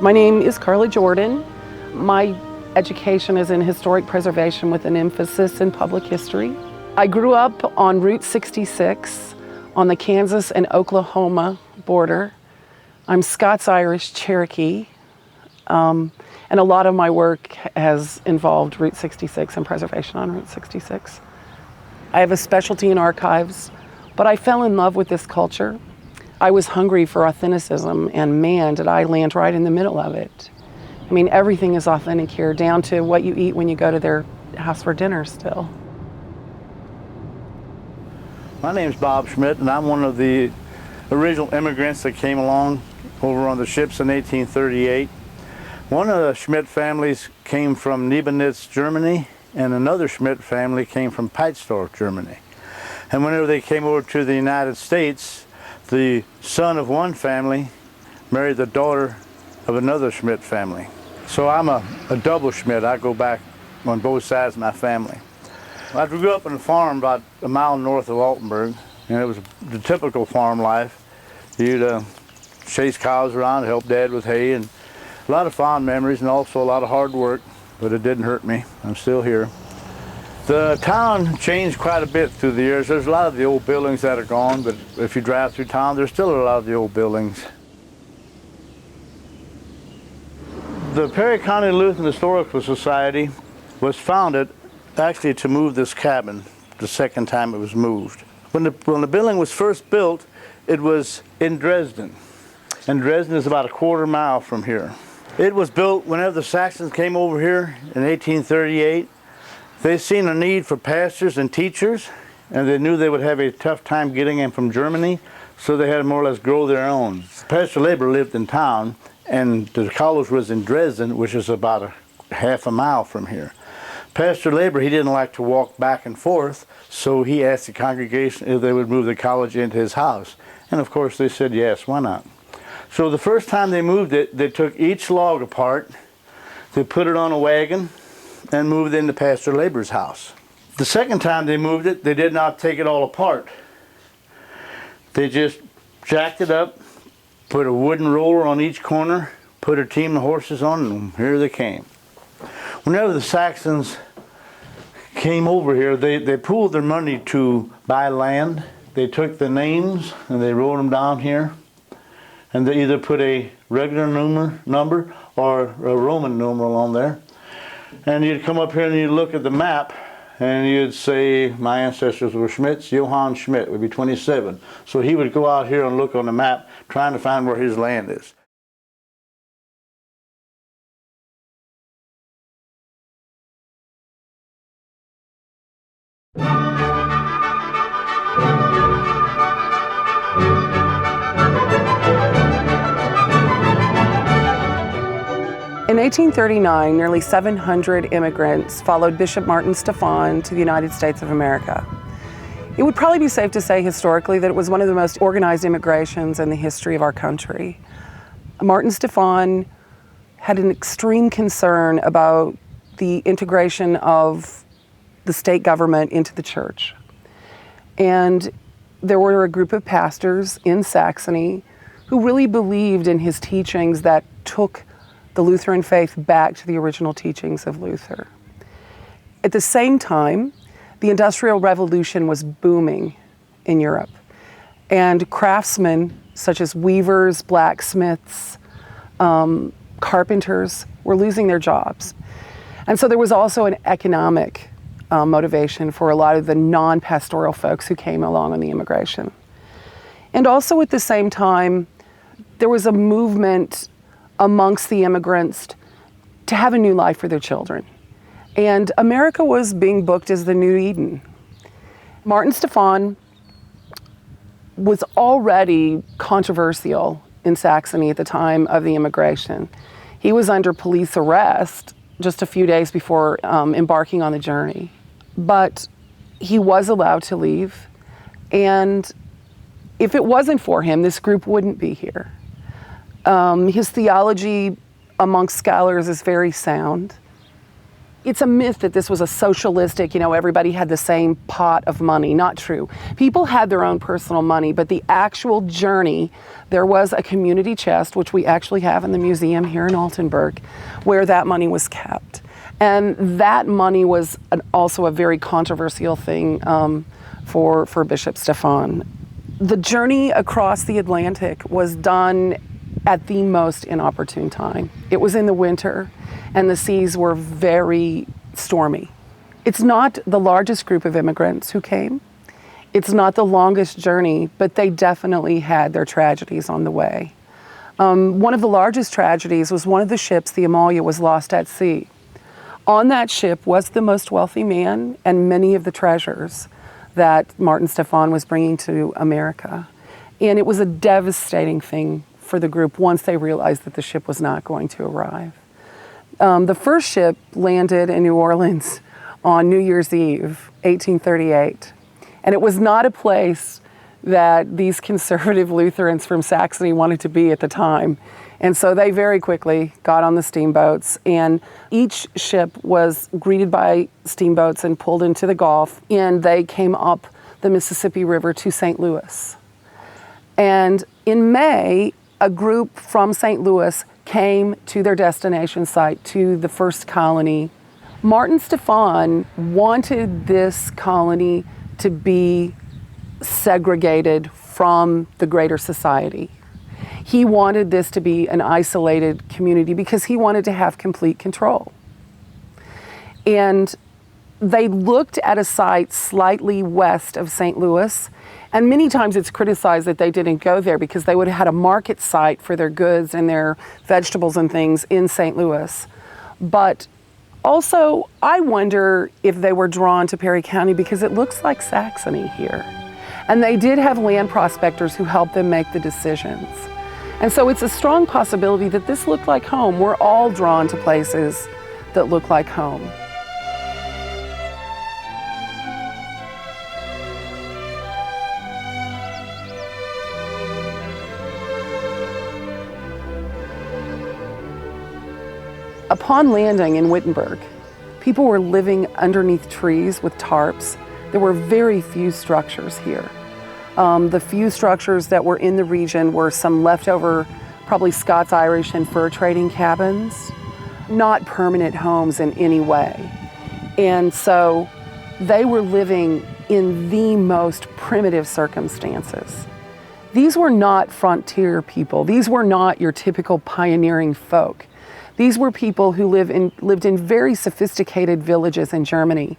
My name is Carla Jordan. My education is in historic preservation with an emphasis in public history. I grew up on Route 66 on the Kansas and Oklahoma border. I'm Scots-Irish Cherokee, and a lot of my work has involved Route 66 and preservation on Route 66. I have a specialty in archives, but I fell in love with this culture. I was hungry for authenticism, and man, did I land right in the middle of it. I mean, everything is authentic here, down to what you eat when you go to their house for dinner still. My name's Bob Schmidt, and I'm one of the original immigrants that came along over on the ships in 1838. One of the Schmidt families came from Niebenitz, Germany, and another Schmidt family came from Peitzdorf, Germany. And whenever they came over to the United States, the son of one family married the daughter of another Schmidt family. So I'm a double Schmidt. I go back on both sides of my family. I grew up on a farm about a mile north of Altenburg, and it was the typical farm life. You'd chase cows around, help Dad with hay, and a lot of fond memories and also a lot of hard work, but it didn't hurt me. I'm still here. The town changed quite a bit through the years. There's a lot of the old buildings that are gone, but if you drive through town, there's still a lot of the old buildings. The Perry County Lutheran Historical Society was founded actually to move this cabin the second time it was moved. When the building was first built, it was in Dresden. And Dresden is about a quarter mile from here. It was built whenever the Saxons came over here in 1838. They seen a need for pastors and teachers, and they knew they would have a tough time getting them from Germany, so they had to more or less grow their own. Pastor Labor lived in town, and the college was in Dresden, which is about a half a mile from here. Pastor Labor, he didn't like to walk back and forth, so he asked the congregation if they would move the college into his house. And of course they said yes, why not? So the first time they moved it, they took each log apart, they put it on a wagon, and moved it into Pastor Labor's house. The second time they moved it, they did not take it all apart. They just jacked it up, put a wooden roller on each corner, put a team of horses on, and here they came. Whenever the Saxons came over here, they pooled their money to buy land. They took the names and they wrote them down here, and they either put a regular number or a Roman numeral on there. And you'd come up here and you'd look at the map and you'd say, my ancestors were Schmidts, Johann Schmidt would be 27. So he would go out here and look on the map trying to find where his land is. In 1839, nearly 700 immigrants followed Bishop Martin Stephan to the United States of America. It would probably be safe to say historically that it was one of the most organized immigrations in the history of our country. Martin Stephan had an extreme concern about the integration of the state government into the church. And there were a group of pastors in Saxony who really believed in his teachings that took the Lutheran faith back to the original teachings of Luther. At the same time, the Industrial Revolution was booming in Europe, and craftsmen such as weavers, blacksmiths, carpenters were losing their jobs. And so there was also an economic motivation for a lot of the non-pastoral folks who came along on the immigration. And also at the same time, there was a movement amongst the immigrants to have a new life for their children. And America was being booked as the new Eden. Martin Stephan was already controversial in Saxony at the time of the immigration. He was under police arrest just a few days before embarking on the journey. But he was allowed to leave, and if it wasn't for him, this group wouldn't be here. His theology amongst scholars is very sound. It's a myth that this was a socialistic, everybody had the same pot of money. Not true. People had their own personal money, but the actual journey, there was a community chest, which we actually have in the museum here in Altenburg, where that money was kept. And that money was also a very controversial thing for Bishop Stephan. The journey across the Atlantic was done at the most inopportune time. It was in the winter, and the seas were very stormy. It's not the largest group of immigrants who came. It's not the longest journey, but they definitely had their tragedies on the way. One of the largest tragedies was one of the ships, the Amalia, was lost at sea. On that ship was the most wealthy man and many of the treasures that Martin Stephan was bringing to America. And it was a devastating thing for the group once they realized that the ship was not going to arrive. The first ship landed in New Orleans on New Year's Eve, 1838. And it was not a place that these conservative Lutherans from Saxony wanted to be at the time. And so they very quickly got on the steamboats, and each ship was greeted by steamboats and pulled into the Gulf, and they came up the Mississippi River to St. Louis. And in May, a group from St. Louis came to their destination site, to the first colony. Martin Stephan wanted this colony to be segregated from the greater society. He wanted this to be an isolated community because he wanted to have complete control. And they looked at a site slightly west of St. Louis, and many times it's criticized that they didn't go there because they would have had a market site for their goods and their vegetables and things in St. Louis. But also, I wonder if they were drawn to Perry County because it looks like Saxony here. And they did have land prospectors who helped them make the decisions. And so it's a strong possibility that this looked like home. We're all drawn to places that look like home. Upon landing in Wittenberg, people were living underneath trees with tarps. There were very few structures here. The few structures that were in the region were some leftover, probably Scots, Irish, and fur trading cabins, not permanent homes in any way. And so they were living in the most primitive circumstances. These were not frontier people. These were not your typical pioneering folk. These were people who lived in very sophisticated villages in Germany.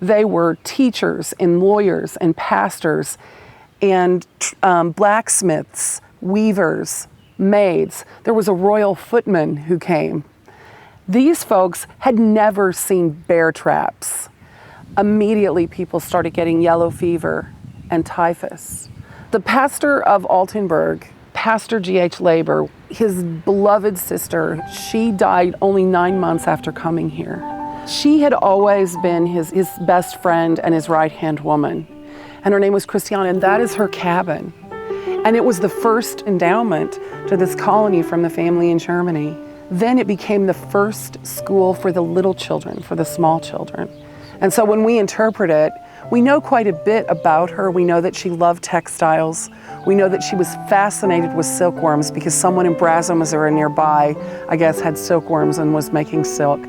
They were teachers and lawyers and pastors and blacksmiths, weavers, maids. There was a royal footman who came. These folks had never seen bear traps. Immediately, people started getting yellow fever and typhus. The pastor of Altenburg, Pastor G.H. Laber, his beloved sister, she died only 9 months after coming here. She had always been his best friend and his right-hand woman. And her name was Christiane, and that is her cabin. And it was the first endowment to this colony from the family in Germany. Then it became the first school for the little children, for the small children. And so when we interpret it, we know quite a bit about her. We know that she loved textiles. We know that she was fascinated with silkworms because someone in Brazo, Missouri nearby, I guess, had silkworms and was making silk.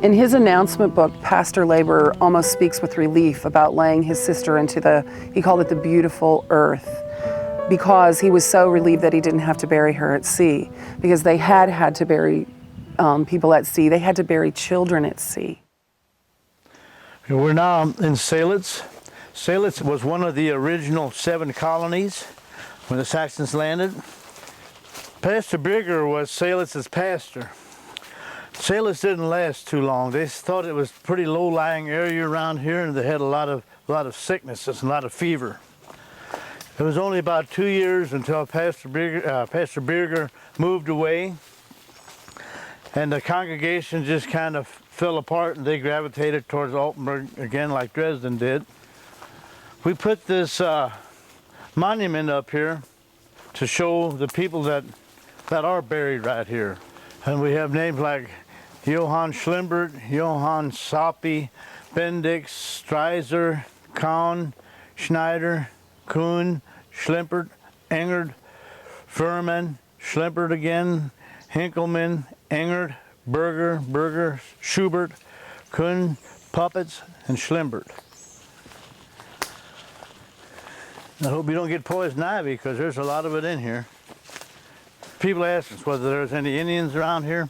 In his announcement book, Pastor Laber almost speaks with relief about laying his sister into he called it the beautiful earth, because he was so relieved that he didn't have to bury her at sea, because they had to bury people at sea. They had to bury children at sea. We're now in Seelitz. Seelitz was one of the original 7 colonies when the Saxons landed. Pastor Birger was Seelitz's pastor. Seelitz didn't last too long. They thought it was a pretty low-lying area around here, and they had a lot of sicknesses and a lot of fever. It was only about 2 years until Pastor Birger moved away, and the congregation just kind of fell apart, and they gravitated towards Altenburg again, like Dresden did. We put this monument up here to show the people that are buried right here, and we have names like Johann Schlimbert, Johann Soppy, Bendix, Streiser, Kahn, Schneider, Kuhn, Schlimpert, Engert, Furman, Schlimpert again, Hinkelmann, Engert, Berger, Schubert, Kuhn, Puppets, and Schlimbert. I hope you don't get poison ivy because there's a lot of it in here. People ask us whether there's any Indians around here.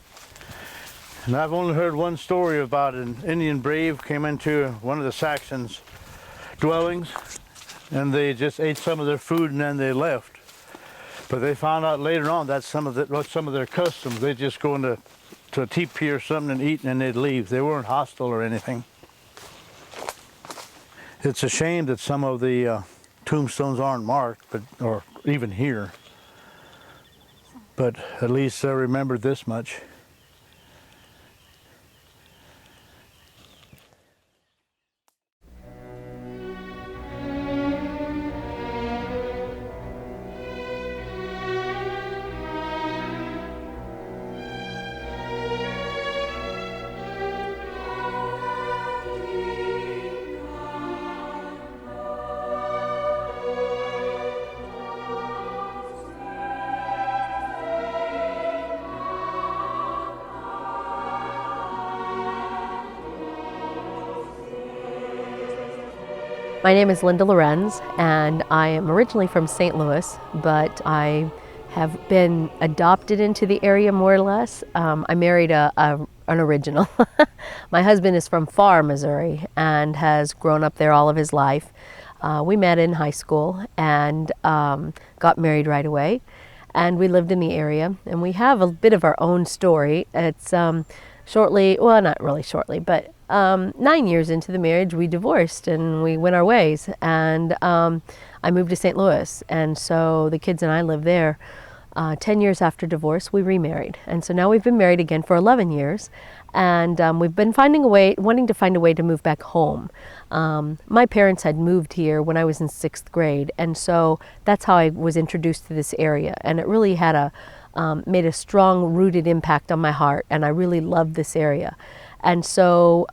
And I've only heard one story about an Indian brave came into one of the Saxons' dwellings and they just ate some of their food and then they left. But they found out later on that's some of their customs. They just go into a teepee or something and eat and then they'd leave. They weren't hostile or anything. It's a shame that some of the tombstones aren't marked, or even here. But at least I remembered this much. My name is Linda Lorenz, and I am originally from St. Louis, but I have been adopted into the area more or less. I married an original. My husband is from Farr, Missouri, and has grown up there all of his life. We met in high school and got married right away, and we lived in the area. And we have a bit of our own story. It's shortly, well, not really shortly, but 9 years into the marriage, we divorced and we went our ways. And I moved to St. Louis, and so the kids and I lived there. 10 years after divorce, we remarried. And so now we've been married again for 11 years. And we've been wanting to find a way to move back home. My parents had moved here when I was in 6th grade. And so that's how I was introduced to this area. And it really had made a strong rooted impact on my heart. And I really loved this area. And so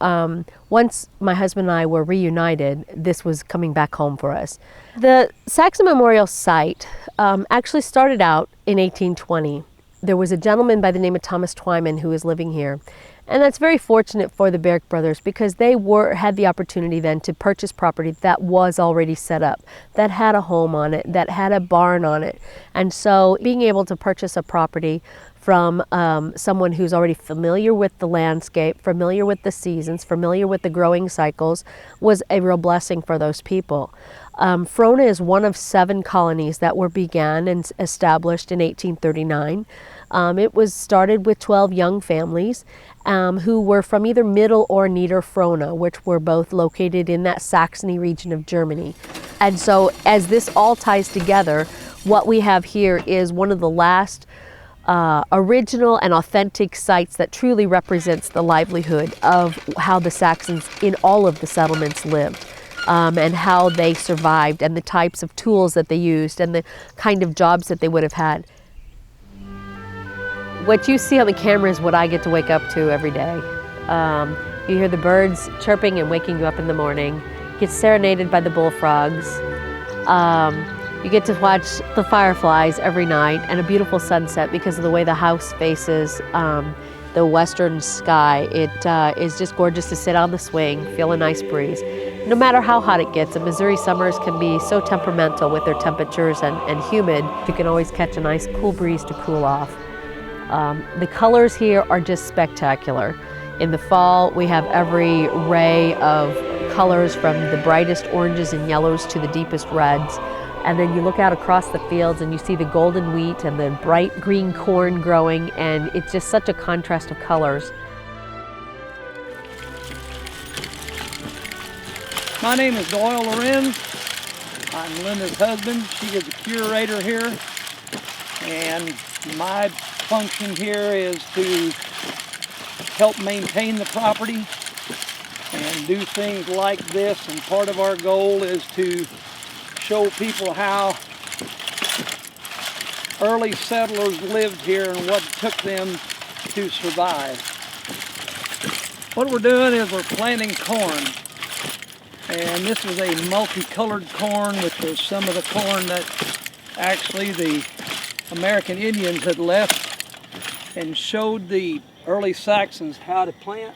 once my husband and I were reunited, this was coming back home for us. The Saxon Memorial Site actually started out in 1820. There was a gentleman by the name of Thomas Twyman who was living here. And that's very fortunate for the Berrick brothers because they had the opportunity then to purchase property that was already set up, that had a home on it, that had a barn on it. And so being able to purchase a property from someone who's already familiar with the landscape, familiar with the seasons, familiar with the growing cycles, was a real blessing for those people. Frona is one of 7 colonies that began and established in 1839. It was started with 12 young families who were from either Middle or Niederfrona, which were both located in that Saxony region of Germany. And so as this all ties together, what we have here is one of the last original and authentic sites that truly represents the livelihood of how the Saxons in all of the settlements lived. And how they survived and the types of tools that they used and the kind of jobs that they would have had. What you see on the camera is what I get to wake up to every day. You hear the birds chirping and waking you up in the morning. You get serenaded by the bullfrogs. You get to watch the fireflies every night and a beautiful sunset because of the way the house faces the western sky. It is just gorgeous to sit on the swing, feel a nice breeze. No matter how hot it gets, and Missouri summers can be so temperamental with their temperatures and humid, you can always catch a nice cool breeze to cool off. The colors here are just spectacular. In the fall, we have every ray of colors from the brightest oranges and yellows to the deepest reds. And then you look out across the fields and you see the golden wheat and the bright green corn growing, and it's just such a contrast of colors. My name is Doyle Lorenz. I'm Linda's husband. She is a curator here. And my function here is to help maintain the property and do things like this. And part of our goal is to show people how early settlers lived here and what it took them to survive. What we're doing is we're planting corn. And this is a multicolored corn, which was some of the corn that actually the American Indians had left and showed the early Saxons how to plant.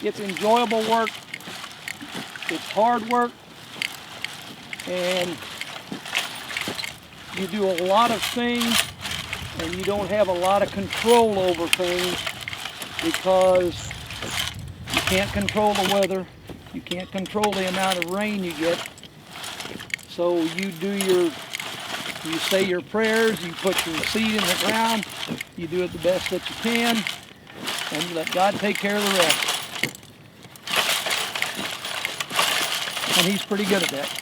It's enjoyable work, it's hard work, and you do a lot of things and you don't have a lot of control over things because you can't control the weather, you can't control the amount of rain you get. So you say your prayers, you put your seed in the ground, you do it the best that you can, and you let God take care of the rest. And He's pretty good at that.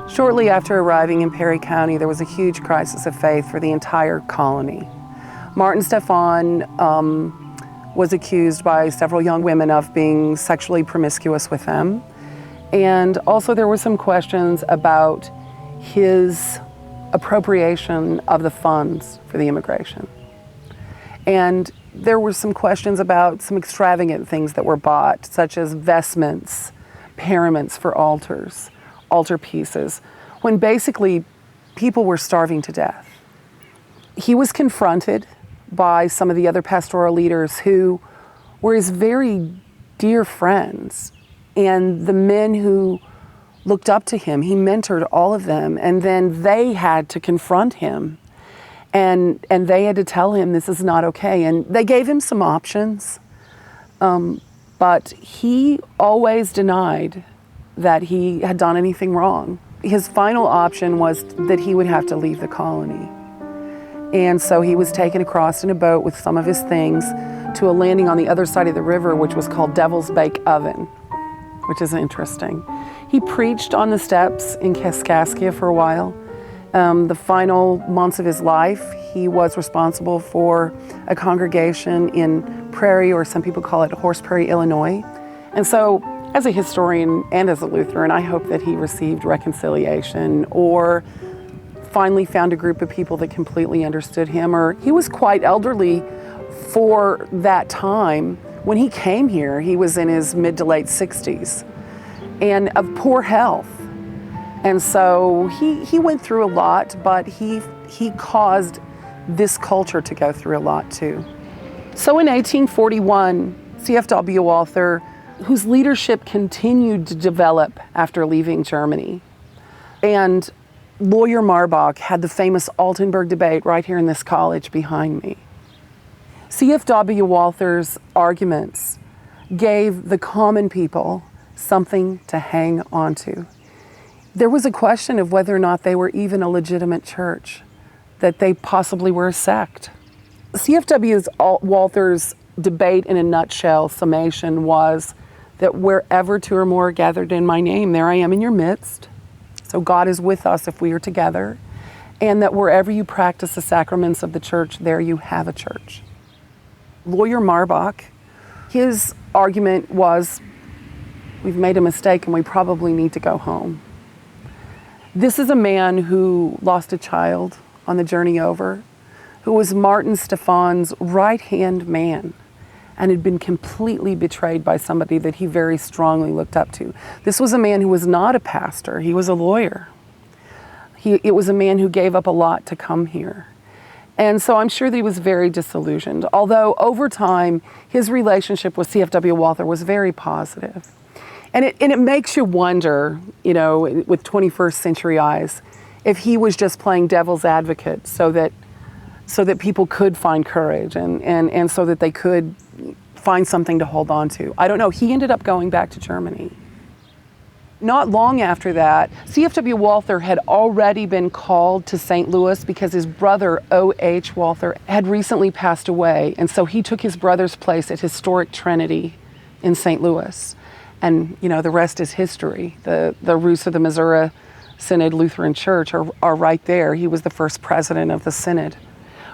Shortly after arriving in Perry County, there was a huge crisis of faith for the entire colony. Martin Stephan was accused by several young women of being sexually promiscuous with them. And also there were some questions about his appropriation of the funds for the immigration. And there were some questions about some extravagant things that were bought, such as vestments, paraments for altars, altar pieces, when basically people were starving to death. He was confronted by some of the other pastoral leaders who were his very dear friends, and the men who looked up to him. He mentored all of them, and then they had to confront him, and they had to tell him this is not okay. And they gave him some options, but he always denied that he had done anything wrong. His final option was that he would have to leave the colony. And so he was taken across in a boat with some of his things to a landing on the other side of the river, which was called Devil's Bake Oven, which is interesting. He preached on the steps in Kaskaskia for a while. The final months of his life, he was responsible for a congregation in Prairie, or some people call it Horse Prairie, Illinois. And so, as a historian and as a Lutheran, I hope that he received reconciliation or finally found a group of people that completely understood him. Or he was quite elderly for that time. When he came here, he was in his mid to late 60s and of poor health. And so he went through a lot, but he caused this culture to go through a lot too. So in 1841, C.F.W. Walther, whose leadership continued to develop after leaving Germany, and Lawyer Marbach had the famous Altenburg debate right here in this college behind me. C.F.W. Walther's arguments gave the common people something to hang on to. There was a question of whether or not they were even a legitimate church, that they possibly were a sect. C.F.W. Walther's debate in a nutshell, summation, was that wherever two or more are gathered in my name, there I am in your midst. So God is with us if we are together. And that wherever you practice the sacraments of the church, there you have a church. Lawyer Marbach, his argument was, we've made a mistake and we probably need to go home. This is a man who lost a child on the journey over, who was Martin Stephan's right-hand man and had been completely betrayed by somebody that he very strongly looked up to. This was a man who was not a pastor, he was a lawyer. It was a man who gave up a lot to come here. And so I'm sure that he was very disillusioned, although over time, his relationship with C.F.W. Walther was very positive. And it makes you wonder, you know, with 21st century eyes, if he was just playing devil's advocate so that people could find courage and so that they could find something to hold on to. I don't know. He ended up going back to Germany. Not long after that, C.F.W. Walther had already been called to St. Louis because his brother, O.H. Walther, had recently passed away. And so he took his brother's place at historic Trinity in St. Louis. And, you know, the rest is history. The roots of the Missouri Synod Lutheran Church are right there. He was the first president of the Synod.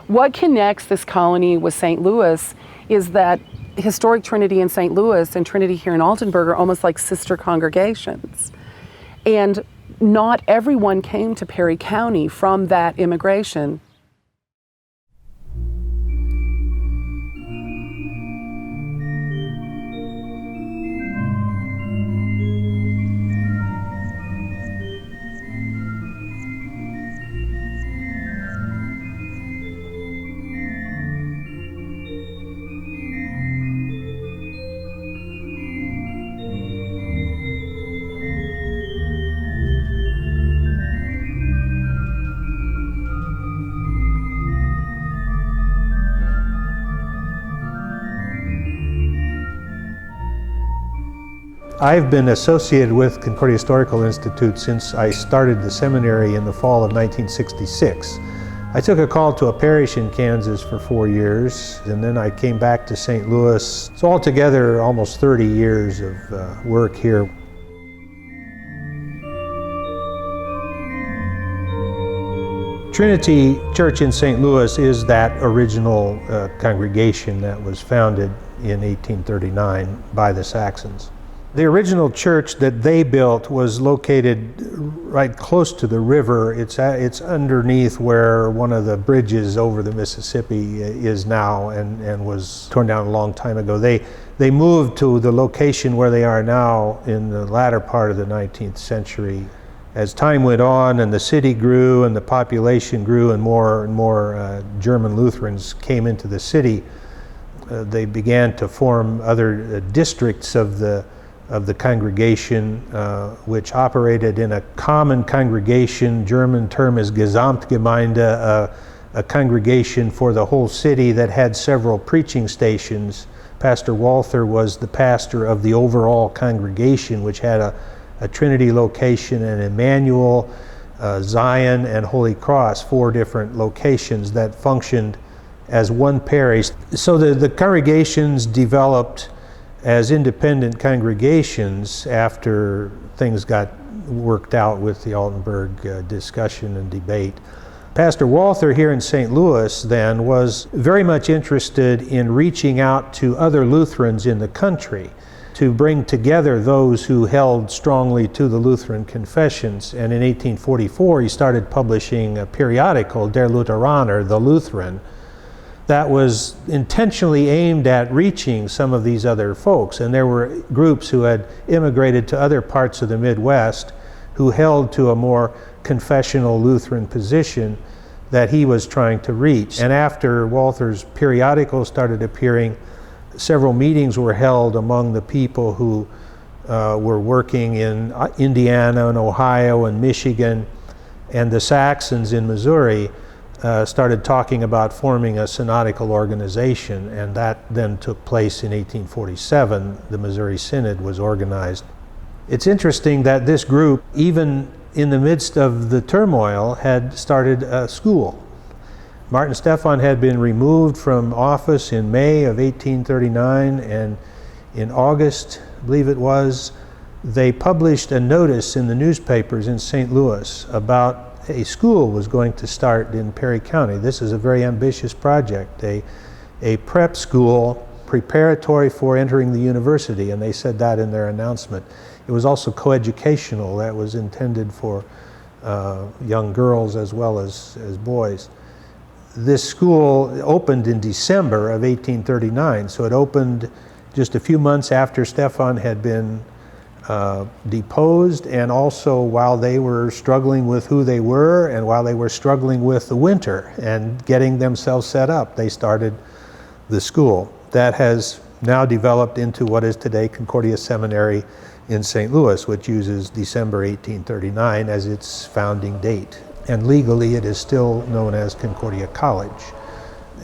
What connects this colony with St. Louis is that historic Trinity in St. Louis and Trinity here in Altenburg are almost like sister congregations. And not everyone came to Perry County from that immigration. I've been associated with Concordia Historical Institute since I started the seminary in the fall of 1966. I took a call to a parish in Kansas for 4 years, and then I came back to St. Louis. So altogether, almost 30 years of work here. Trinity Church in St. Louis is that original congregation that was founded in 1839 by the Saxons. The original church that they built was located right close to the river. It's underneath where one of the bridges over the Mississippi is now and was torn down a long time ago. They moved to the location where they are now in the latter part of the 19th century. As time went on and the city grew and the population grew and more German Lutherans came into the city, they began to form other districts of the congregation, which operated in a common congregation. German term is Gesamtgemeinde, a congregation for the whole city that had several preaching stations. Pastor Walther was the pastor of the overall congregation, which had a Trinity location in Emmanuel, Zion, and Holy Cross, 4 different locations that functioned as one parish. So the congregations developed as independent congregations after things got worked out with the Altenburg discussion and debate. Pastor Walther here in St. Louis then was very much interested in reaching out to other Lutherans in the country to bring together those who held strongly to the Lutheran confessions. And in 1844 he started publishing a periodical, Der Lutheraner, the Lutheran, that was intentionally aimed at reaching some of these other folks. And there were groups who had immigrated to other parts of the Midwest who held to a more confessional Lutheran position that he was trying to reach. And after Walther's periodical started appearing, several meetings were held among the people who were working in Indiana and Ohio and Michigan, and the Saxons in Missouri started talking about forming a synodical organization, and that then took place in 1847. The Missouri Synod was organized. It's interesting that this group, even in the midst of the turmoil, had started a school. Martin Stephan had been removed from office in May of 1839, and in August, I believe it was, they published a notice in the newspapers in St. Louis about a school was going to start in Perry County. This is a very ambitious project, a prep school preparatory for entering the university, and they said that in their announcement. It was also coeducational. That was intended for young girls as well as boys. This school opened in December of 1839, so it opened just a few months after Stephan had been deposed, and also while they were struggling with who they were and while they were struggling with the winter and getting themselves set up, they started the school. That has now developed into what is today Concordia Seminary in St. Louis, which uses December 1839 as its founding date. And legally it is still known as Concordia College.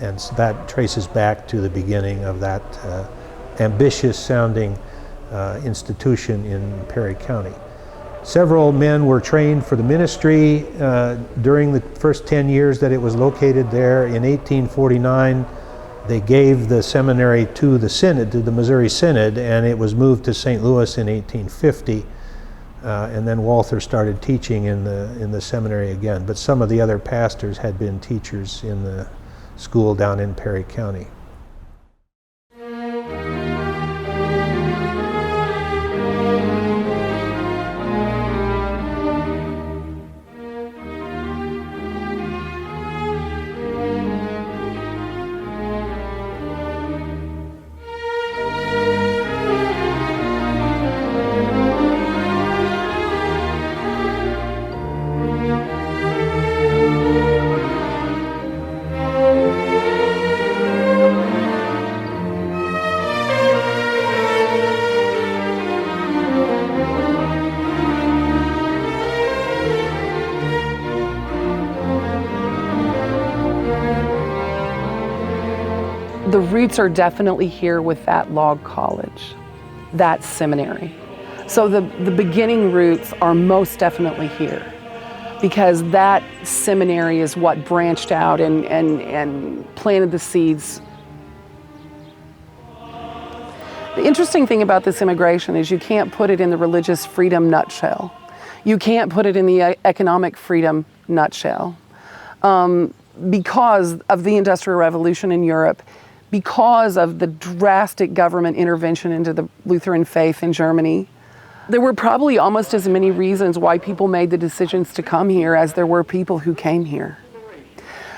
And so that traces back to the beginning of that ambitious sounding institution in Perry County. Several men were trained for the ministry during the first 10 years that it was located there. In 1849, they gave the seminary to the Synod, to the Missouri Synod, and it was moved to St. Louis in 1850. And then Walther started teaching in the seminary again. But some of the other pastors had been teachers in the school down in Perry County. The roots are definitely here with that log college, that seminary. So the beginning roots are most definitely here, because that seminary is what branched out and planted the seeds. The interesting thing about this immigration is you can't put it in the religious freedom nutshell. You can't put it in the economic freedom nutshell. Because of the Industrial Revolution in Europe, because of the drastic government intervention into the Lutheran faith in Germany, there were probably almost as many reasons why people made the decisions to come here as there were people who came here.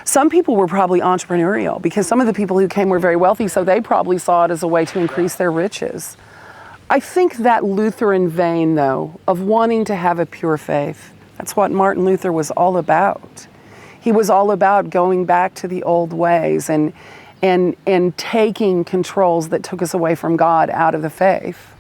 Some people were probably entrepreneurial because some of the people who came were very wealthy, so they probably saw it as a way to increase their riches. I think that Lutheran vein, though, of wanting to have a pure faith, that's what Martin Luther was all about. He was all about going back to the old ways and taking controls that took us away from God out of the faith.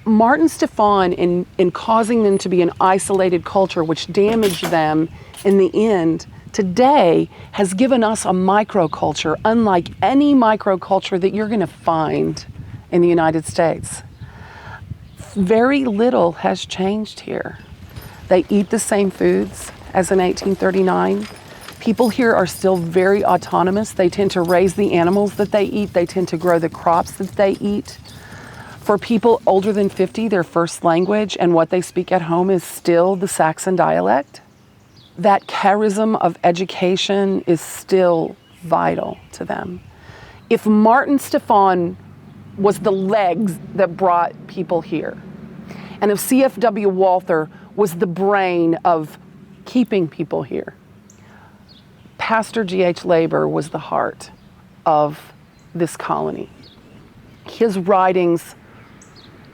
Martin Stephan, in causing them to be an isolated culture, which damaged them in the end, today has given us a microculture unlike any microculture that you're going to find in the United States. Very little has changed here. They eat the same foods as in 1839. People here are still very autonomous. They tend to raise the animals that they eat. They tend to grow the crops that they eat. For people older than 50, their first language and what they speak at home is still the Saxon dialect. That charism of education is still vital to them. If Martin Stephan was the legs that brought people here, and if C.F.W. Walther was the brain of keeping people here, Pastor G.H. Laber was the heart of this colony. His writings,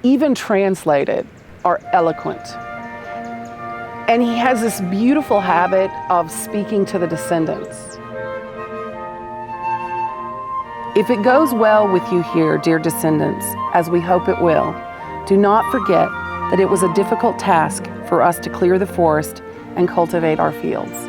even translated, are eloquent. And he has this beautiful habit of speaking to the descendants. If it goes well with you here, dear descendants, as we hope it will, do not forget that it was a difficult task for us to clear the forest and cultivate our fields.